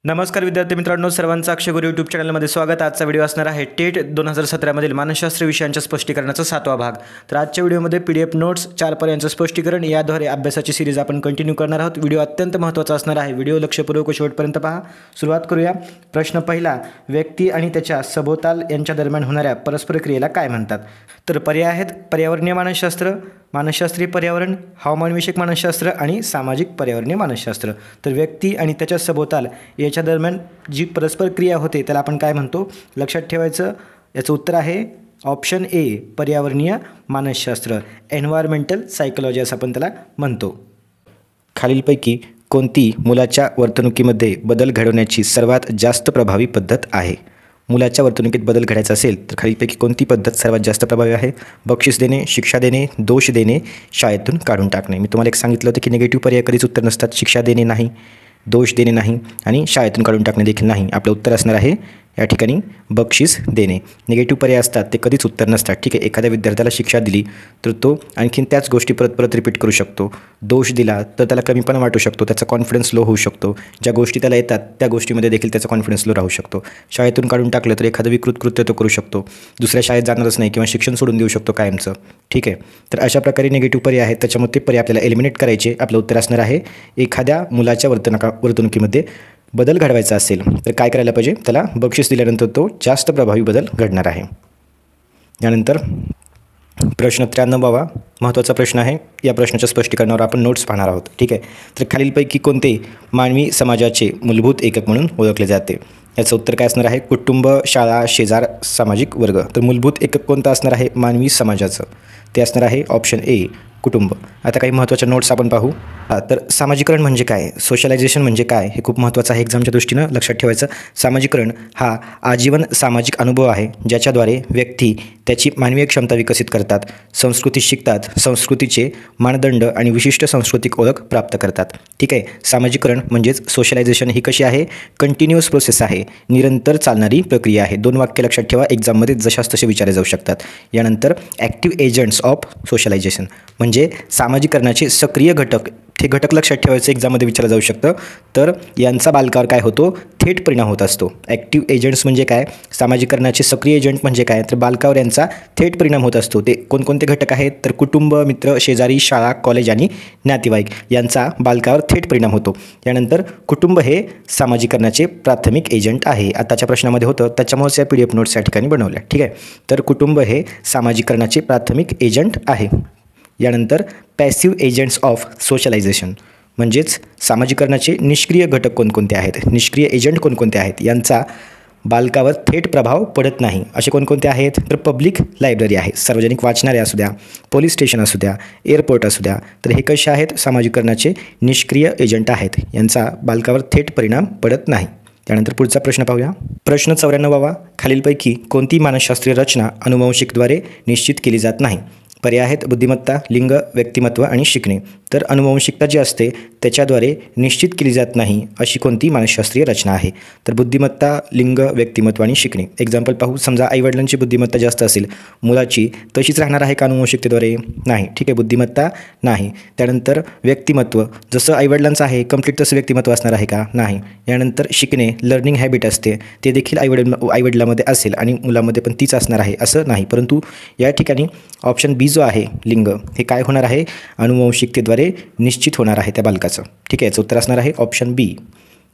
नमस्कार विद्यार्थी मित्रांनो, सर्वांचं अक्षय गुरु यूट्यूब चॅनलमध्ये स्वागत। आजचा व्हिडिओ असणार आहे टेट 2017 मधील मानसशास्त्र विषयांच्या स्पष्टीकरणाचा 7वा भाग। तर आजच्या व्हिडिओमध्ये PDF नोट्स 4 पर्यंतचं स्पष्टीकरण याद्वारे अभ्यासाची सीरीज आपण कंटिन्यू करणार आहोत। व्हिडिओ अत्यंत महत्त्वाचा असणार आहे, व्हिडिओ लक्षपूर्वक शेवटपर्यंत पहा। सुरुवात करूया। प्रश्न पहिला, व्यक्ती आणि त्याच्या सभोवताल यांच्या दरम्यान होणाऱ्या परस्पर क्रियेला काय म्हणतात? तर पर्याय आहेत पर्यावरणीय मानसशास्त्र, मानसशास्त्रीय पर्यावरण, हवामानविषयक मानसशास्त्र आणि सामाजिक पर्यावरणीय मानसशास्त्र। तर व्यक्ती आणि त्याच्या सभोवताल याच्या दरम्यान जी परस्पर क्रिया होते त्याला आपण काय म्हणतो? लक्षात ठेवायचं। याचं उत्तर आहे ऑप्शन ए, पर्यावरणीय मानसशास्त्र, एन्व्हायरमेंटल सायकोलॉजी असं आपण त्याला म्हणतो। खालीलपैकी कोणती मुलाच्या वर्तणुकीमध्ये बदल घडवण्याची सर्वात जास्त प्रभावी पद्धत आहे? मुलाच्या वर्तणुकीत बदल घडायचा असेल तर खालीलपैकी कोणती पद्धत सर्वात जास्त प्रभावी आहे? बक्षीस देणे, शिक्षा देणे, दोष देणे, शाळेतून काढून टाकणे। मी तुम्हाला एक सांगितलं होतं की निगेटिव्ह पर्याय कधीच उत्तर नसतात। शिक्षा देणे नाही, दोष देणे नाही आणि शाळेतून काढून टाकणे देखील नाही। आपलं उत्तर असणार आहे या ठिकाणी बक्षीस देणे। निगेटिव्ह पर्याय असतात ते कधीच उत्तर नसतात। ठीक आहे, एखाद्या विद्यार्थ्याला शिक्षा दिली तर तो आणखीन त्याच गोष्टी परत परत रिपीट करू शकतो। दोष दिला तर त्याला कमीपणा वाटू शकतो, त्याचा कॉन्फिडन्स लो होऊ शकतो। ज्या गोष्टी त्याला येतात त्या गोष्टीमध्ये देखील त्याचा कॉन्फिडन्स लो राहू शकतो। शाळेतून काढून टाकलं तर एखादं विकृत कृत्य तो करू शकतो, दुसऱ्या शाळेत जाणारच नाही किंवा शिक्षण सोडून देऊ शकतो कायमचं। ठीक आहे, तर अशा प्रकारे निगेटिव्ह पर्याय आहेत, त्याच्यामुळे ते पर्याय आपल्याला एलिमिनेट करायचे। आपलं उत्तर असणार आहे एखाद्या मुलाच्या वर्तणुकीमध्ये बदल घडवायचा असेल तर काय करायला पाहिजे? त्याला बक्षीस दिल्यानंतर तो जास्त प्रभावी बदल घडणार आहे। यानंतर प्रश्न 93वा महत्त्वाचा प्रश्न आहे। या प्रश्नाच्या स्पष्टीकरणावर आपण नोट्स पाहणार आहोत। ठीक आहे, तर खालीलपैकी कोणते मानवी समाजाचे मूलभूत एकक म्हणून ओळखले जाते? याचं उत्तर काय असणार आहे? कुटुंब, शाळा, शेजार, सामाजिक वर्ग। तर मूलभूत एकक कोणतं असणार आहे मानवी समाजाचं? ते असणार आहे ऑप्शन ए, कुटुंब। आता काही महत्त्वाच्या नोट्स आपण पाहू। तर सामाजिकरण म्हणजे काय, सोशलायझेशन म्हणजे काय, हे खूप महत्त्वाचं आहे एक्झामच्या दृष्टीनं लक्षात ठेवायचं। सामाजिकरण हा आजीवन सामाजिक अनुभव आहे ज्याच्याद्वारे व्यक्ती त्याची मानवीय क्षमता विकसित करतात, संस्कृती शिकतात, संस्कृतीचे मानदंड आणि विशिष्ट सांस्कृतिक ओळख प्राप्त करतात। ठीक आहे, सामाजिकरण म्हणजेच सोशलायझेशन ही कशी आहे? कंटिन्युअस प्रोसेस आहे, निरंतर चालणारी प्रक्रिया आहे। 2 वाक्य लक्षात ठेवा, एक्झाममध्ये जशास तसे विचारले जाऊ शकतात। यानंतर ॲक्टिव्ह एजंट्स ऑफ सोशलायझेशन म्हणजे सामाजिकरणाचे सक्रिय घटक, हे घटक लक्षात ठेवायचं, एक्झाममध्ये विचारलं जाऊ शकतं। तर यांचा बालकावर काय होतो? थेट परिणाम होत असतो। ॲक्टिव्ह एजंट्स म्हणजे काय? सामाजिकरणाचे सक्रिय एजंट म्हणजे काय? तर बालकावर यांचा थेट परिणाम होत असतो। ते कोणकोणते घटक आहेत? तर कुटुंब, मित्र, शेजारी, शाळा, कॉलेज आणि नातेवाईक यांचा बालकावर थेट परिणाम होतो। यानंतर कुटुंब हे सामाजिकरणाचे प्राथमिक एजंट आहे। आताच्या प्रश्नामध्ये होतं, त्याच्यामुळेच या PDF नोट्स या ठिकाणी बनवल्या। ठीक आहे, तर कुटुंब हे सामाजिकरणाचे प्राथमिक एजंट आहे। यानंतर पॅसिव्ह एजंट्स ऑफ सोशलायझेशन म्हणजेच सामाजिकरणाचे निष्क्रिय घटक कोणकोणते आहेत, निष्क्रिय एजंट कोणकोणते आहेत, यांचा बालकावर थेट प्रभाव पडत नाही। असे कोणकोणते आहेत? तर पब्लिक लायब्ररी आहे, सार्वजनिक वाचनालय असू द्या, पोलीस स्टेशन असू द्या, एअरपोर्ट असू द्या, तर हे कसे आहेत? सामाजिकरणाचे निष्क्रिय एजंट आहेत, यांचा बालकावर थेट परिणाम पडत नाही। त्यानंतर पुढचा प्रश्न पाहूया। प्रश्न 94वा, खालीलपैकी कोणती मानसशास्त्रीय रचना अनुवांशिकद्वारे निश्चित केली जात नाही? पर्याय आहेत बुद्धिमत्ता, लिंग, व्यक्तिमत्व आणि शिकणे। तर अनुवांशिकता जी असते त्याच्याद्वारे निश्चित केली जात नाही अशी कोणती मानसशास्त्रीय रचना आहे? तर बुद्धिमत्ता, लिंग, व्यक्तिमत्व आणि शिकणे। एक्झाम्पल पाहू। समजा आईवडिलांची बुद्धिमत्ता जास्त असेल, मुलाची तशीच राहणार आहे का अनुवांशिकतेद्वारे? नाही। ठीक आहे, बुद्धिमत्ता नाही। त्यानंतर व्यक्तिमत्व जसं आईवडिलांचं आहे कंप्लीट तसं व्यक्तिमत्व असणार आहे का? नाही। यानंतर शिकणे, लर्निंग हॅबिट असते, ते देखील आईवडिलांमध्ये असेल आणि मुलामध्ये पण तीच असणार आहे असं नाही। परंतु या ठिकाणी ऑप्शन बी जो आहे लिंग, हे काय होणार आहे? अनुवांशिकतेद्वारे निश्चित होणार आहे त्या बालकाचं। ठीक आहे, याचं उत्तर असणार आहे ऑप्शन बी।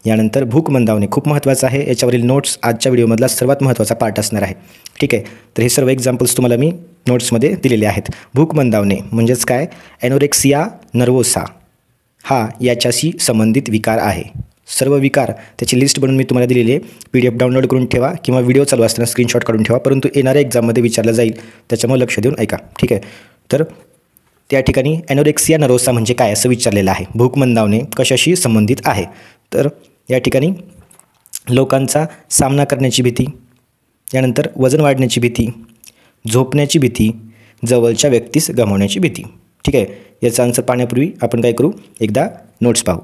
यानंतर भूक मंदावणे खूप महत्त्वाचं आहे, याच्यावरील नोट्स आजच्या व्हिडिओमधला सर्वात महत्त्वाचा पार्ट असणार आहे। ठीक आहे, तर हे सर्व एक्झाम्पल्स तुम्हाला मी नोट्समध्ये दिलेले आहेत। भूक मंदावणे म्हणजेच काय? ॲनोरेक्सिया नर्वोसा हा याच्याशी संबंधित विकार आहे। सर्व विकार त्याची लिस्ट बनवून मी तुम्हाला दिलेली आहे, PDF डाउनलोड करून ठेवा किंवा व्हिडिओ चालू असताना स्क्रीनशॉट काढून ठेवा, परंतु येणाऱ्या एक्झाममध्ये विचारलं जाईल त्याच्यामुळे लक्ष देऊन ऐका। ठीक आहे, तर त्या ठिकाणी ॲनोरेक्सिया नर्वोसा म्हणजे काय असं विचारलेलं आहे। भूक मंदावणे कशाशी संबंधित आहे? तर या ठिकाणी लोकांचा सामना करण्याची भीती, यानंतर वजन वाढण्याची भीती, झोपण्याची भीती, जवळच्या व्यक्तीस गमावण्याची भीती। ठीक आहे, याचा आन्सर पाहण्यापूर्वी आपण काय करू? एकदा नोट्स पाहू।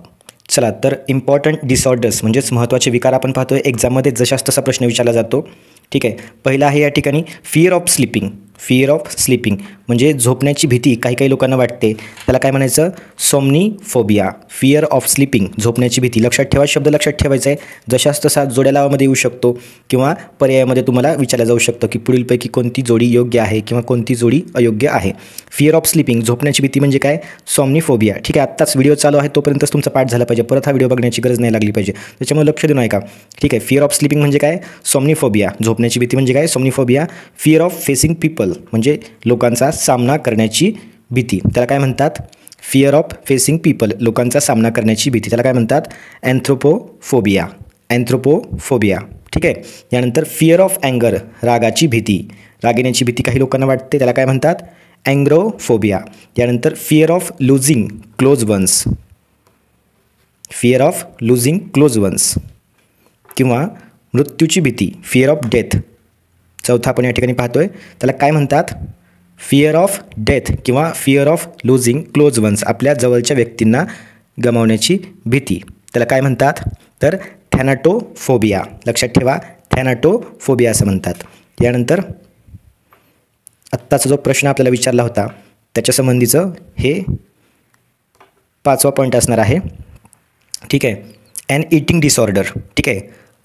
चला तर इम्पॉर्टंट डिसऑर्डर्स म्हणजेच महत्त्वाचे विकार आपण पाहतो आहे एक्झाममध्ये जशास तसा प्रश्न विचारला जातो. ठीक आहे, पहिला आहे या ठिकाणी fear of sleeping. Fear of sleeping म्हणजे झोपण्याची भीती काही काही लोकांना वाटते, त्याला काय म्हणायचं? सोमनीफोबिया. फिअर ऑफ स्लिपिंग, झोपण्याची भीती. लक्षात ठेवा, शब्द लक्षात ठेवायचा आहे. जशास तसा जोड्या लावामध्ये येऊ शकतो किंवा पर्यायामध्ये तुम्हाला विचारलं जाऊ शकतं की पुढीलपैकी कोणती जोडी योग्य आहे किंवा कोणती जोडी अयोग्य आहे. फिअर ऑफ स्लिपिंग, झोपण्याची भीती म्हणजे काय? सोमनीफोबिया. ठीक आहे, आत्ताच व्हिडिओ चालू आहे तोपर्यंतच तुमचा पाठ झाला पाहिजे, परत हा व्हिडिओ बघण्याची गरज नाही लागली पाहिजे, त्याच्यामुळे लक्ष देऊन ऐका. ठीक आहे, फिअर ऑफ स्लिपिंग म्हणजे काय? सोमनीफोबिया. झोपण्याची भीती म्हणजे काय? सोमनीफोबिया. फिअर ऑफ फेसिंग पीपल म्हणजे लोकांचा सामना करण्याची भीती, त्याला काय म्हणतात? फिअर ऑफ फेसिंग पीपल, लोकांचा सामना करण्याची भीती, त्याला काय म्हणतात? अँथ्रोपोफोबिया. अँथ्रोपोफोबिया. ठीक आहे, यानंतर फिअर ऑफ अँगर, रागाची भीती. राग येण्याची भीती काही लोकांना वाटते, त्याला काय म्हणतात? अँग्रोफोबिया. यानंतर fear of losing close ones. Fear of losing close ones किंवा मृत्यूची भीती, फिअर ऑफ डेथ. चौथा आपण या ठिकाणी पाहतोय, त्याला काय म्हणतात? फिअर ऑफ डेथ किंवा fear of losing close ones, आपल्या जवळच्या व्यक्तींना गमावण्याची भीती, त्याला काय म्हणतात? तर थॅनाटोफोबिया. लक्षात ठेवा, थॅनाटोफोबिया असं म्हणतात. यानंतर आत्ताचा जो प्रश्न आपल्याला विचारला होता त्याच्या संबंधीचं हे 5वा पॉईंट असणार आहे. ठीक आहे, ॲन ईटिंग डिसऑर्डर. ठीक आहे,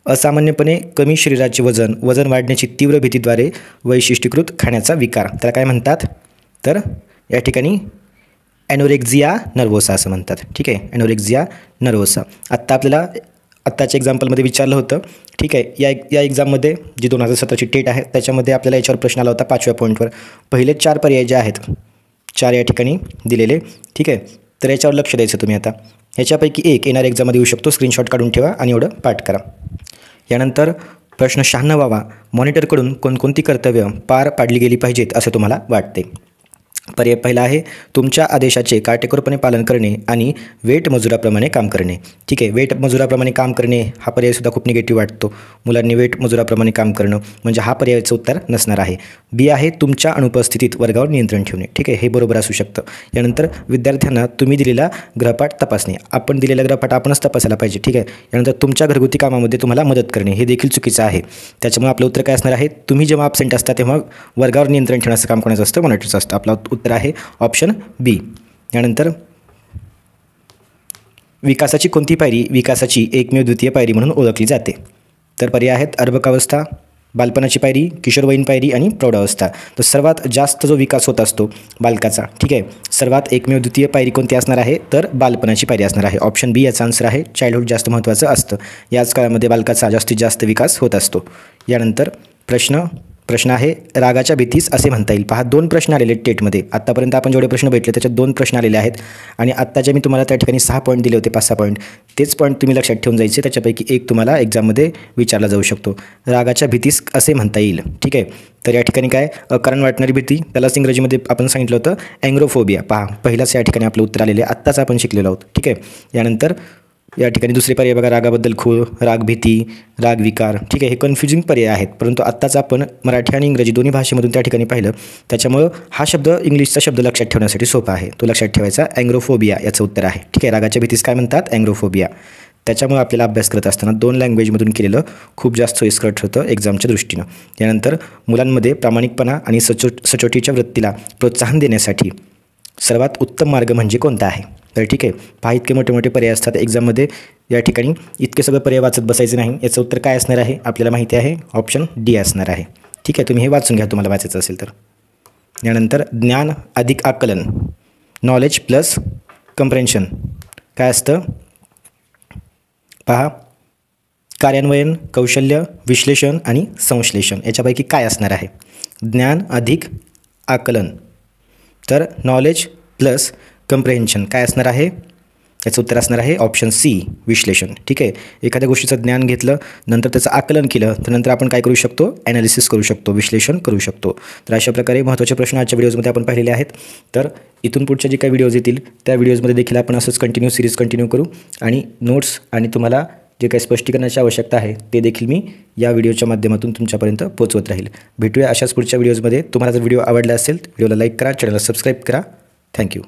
असामान्यपणे कमी शरीराचे वजन वाढण्याची तीव्र भीतीद्वारे वैशिष्ट्यीकृत खाण्याचा विकार, त्याला काय म्हणतात? तर या ठिकाणी ॲनोरेक्झिया नर्वोसा असं म्हणतात. ठीक आहे, ॲनोरेक्झिया नर्वोसा. आत्ताच्या एक्झाम्पलमध्ये विचारलं होतं. ठीक आहे, या एक्झाममध्ये जी 2017ची टेट आहे त्याच्यामध्ये आपल्याला याच्यावर प्रश्न आला होता 5व्या पॉईंटवर. पहिले 4 पर्याय जे आहेत, 4 या ठिकाणी दिलेले. ठीक आहे, तर याच्यावर लक्ष द्यायचं तुम्ही. आता ह्याच्यापैकी एक येणाऱ्या एक्झाममध्ये येऊ शकतो, स्क्रीनशॉट काढून ठेवा आणि एवढं पाठ करा. यानंतर प्रश्न 96वा, मॉनिटरकडून कोणकोणती कर्तव्य पार पाडली गेली पाहिजेत असे तुम्हाला वाटते? पर्याय पहिला आहे तुमच्या आदेशाचे काटेकोरपणे पालन करणे आणि वेट मजुराप्रमाणे काम करणे. ठीक आहे, वेट मजुराप्रमाणे काम करणे हा पर्यायसुद्धा खूप निगेटिव्ह वाटतो. मुलांनी वेट मजुराप्रमाणे काम करणं म्हणजे हा पर्यायाचं उत्तर नसणार आहे. बी आहे तुमच्या अनुपस्थितीत वर्गावर नियंत्रण ठेवणे. ठीक आहे, हे बरोबर असू शकतं. यानंतर विद्यार्थ्यांना तुम्ही दिलेला गृहपाठ तपासणे, आपण दिलेला गृहपाठ आपणच तपासायला पाहिजे. ठीक आहे, यानंतर तुमच्या घरगुती कामामध्ये तुम्हाला मदत करणे हे देखील चुकीचं आहे. त्याच्यामुळे आपलं उत्तर काय असणार आहे? तुम्ही जेव्हा ॲब्सेंट असता तेव्हा वर्गावर नियंत्रण ठेवण्याचं काम कोणाचं असतं? मॉनिटरचं असतं. आपलं उत्तर आहे ऑप्शन बी. यानंतर विकासाची कोणती पायरी विकासाची एकमेव द्वितीय पायरी म्हणून ओळखली जाते? तर पर्याय आहेत अर्भकावस्था, बालपणाची पायरी, किशोरवयीन पायरी आणि प्रौढावस्था. तर सर्वात जास्त जो विकास होत असतो बालकाचा, ठीक आहे, सर्वात एकमेव द्वितीय पायरी कोणती असणार आहे? तर बालपणाची पायरी असणार आहे. ऑप्शन बी याचा आन्सर आहे. चाइल्डहुड जास्त महत्त्वाचं असतं. याच काळामध्ये बालकाचा जास्तीत जास्त विकास होत असतो. यानंतर प्रश्न आहे रागाच्या भीतीस असे म्हणता येईल. पहा, 2 प्रश्न आलेले टेटमध्ये. आत्तापर्यंत आपण जेवढे प्रश्न भेटले त्याच्यात 2 प्रश्न आलेले आहेत आणि आत्ताचे मी तुम्हाला त्या ठिकाणी 6 पॉईंट दिले होते, 5-6 पॉईंट. तेच पॉईंट तुम्ही लक्षात ठेवून जायचे. त्याच्यापैकी एक तुम्हाला एक्झाममध्ये विचारला जाऊ शकतो. रागाच्या भीतीस असे म्हणता येईल. ठीक आहे, तर या ठिकाणी काय? अकारण वाटणारी भीती, त्यालाच इंग्रजीमध्ये आपण सांगितलं होतं अँग्रोफोबिया. पहा, पहिलाच या ठिकाणी आपलं उत्तर आलेले आत्ताच आपण शिकलेलो आहोत. ठीक आहे, यानंतर या ठिकाणी दुसरे पर्याय बघा, रागाबद्दल खूळ, राग भीती, राग विकार. ठीक आहे, हे कन्फ्युजिंग पर्याय आहेत, परंतु आत्ताच आपण मराठी आणि इंग्रजी दोन्ही भाषेमधून त्या ठिकाणी पाहिलं. त्याच्यामुळं हा शब्द, इंग्लिशचा शब्द लक्षात ठेवण्यासाठी सोपा आहे. तो लक्षात ठेवायचा. अँग्रोफोबिया याचं उत्तर आहे. ठीक आहे, रागाच्या भीतीस काय म्हणतात? अँग्रोफोबिया. त्याच्यामुळे आपल्याला अभ्यास करत असताना 2 लँग्वेजमधून केलेलं खूप जास्त सोयीस्कर ठरतं एक्झामच्या दृष्टीनं. यानंतर मुलांमध्ये प्रामाणिकपणा आणि सचोटीच्या वृत्तीला प्रोत्साहन देण्यासाठी सर्वात उत्तम मार्ग म्हणजे कोणता आहे? तर ठीक आहे, पहा, इतके मोठे मोठे पर्याय असतात एक्झाममध्ये. या ठिकाणी इतके सगळं पर्याय वाचत बसायचे नाही. याचं उत्तर काय असणार आहे? आपल्याला माहिती आहे, ऑप्शन डी असणार आहे. ठीक आहे, तुम्ही हे वाचून घ्या तुम्हाला वाचायचं असेल तर. यानंतर ज्ञान अधिक आकलन, नॉलेज प्लस कम्प्रेन्शन काय असतं? पहा, कार्यान्वयन, कौशल्य, विश्लेषण आणि संश्लेषण याच्यापैकी काय असणार आहे? ज्ञान अधिक आकलन. तर नॉलेज प्लस कम्प्रेन्शन काय असणार आहे? याचं उत्तर असणार आहे ऑप्शन सी, विश्लेषण. ठीक आहे, एखाद्या गोष्टीचं ज्ञान घेतलं, नंतर त्याचं आकलन केलं, तर नंतर आपण काय करू शकतो? ॲनालिसिस करू शकतो, विश्लेषण करू शकतो. तर अशा प्रकारे महत्त्वाचे प्रश्न आजच्या व्हिडिओजमध्ये आपण पाहिलेले आहेत. तर इथून पुढच्या जे काही व्हिडिओज येतील त्या व्हिडिओजमध्ये देखील आपण असंच सिरीज कंटिन्यू करू आणि नोट्स आणि तुम्हाला जे काही स्पष्टीकरणाची आवश्यकता आहे ते देखील मी या व्हिडिओच्या माध्यमातून तुमच्यापर्यंत पोहोचवत राहील. भेटूया अशाच पुढच्या व्हिडिओजमध्ये. तुम्हाला जर व्हिडिओ आवडला असेल व्हिडिओला लाईक करा, चॅनलला सबस्क्राईब करा. थँक्यू.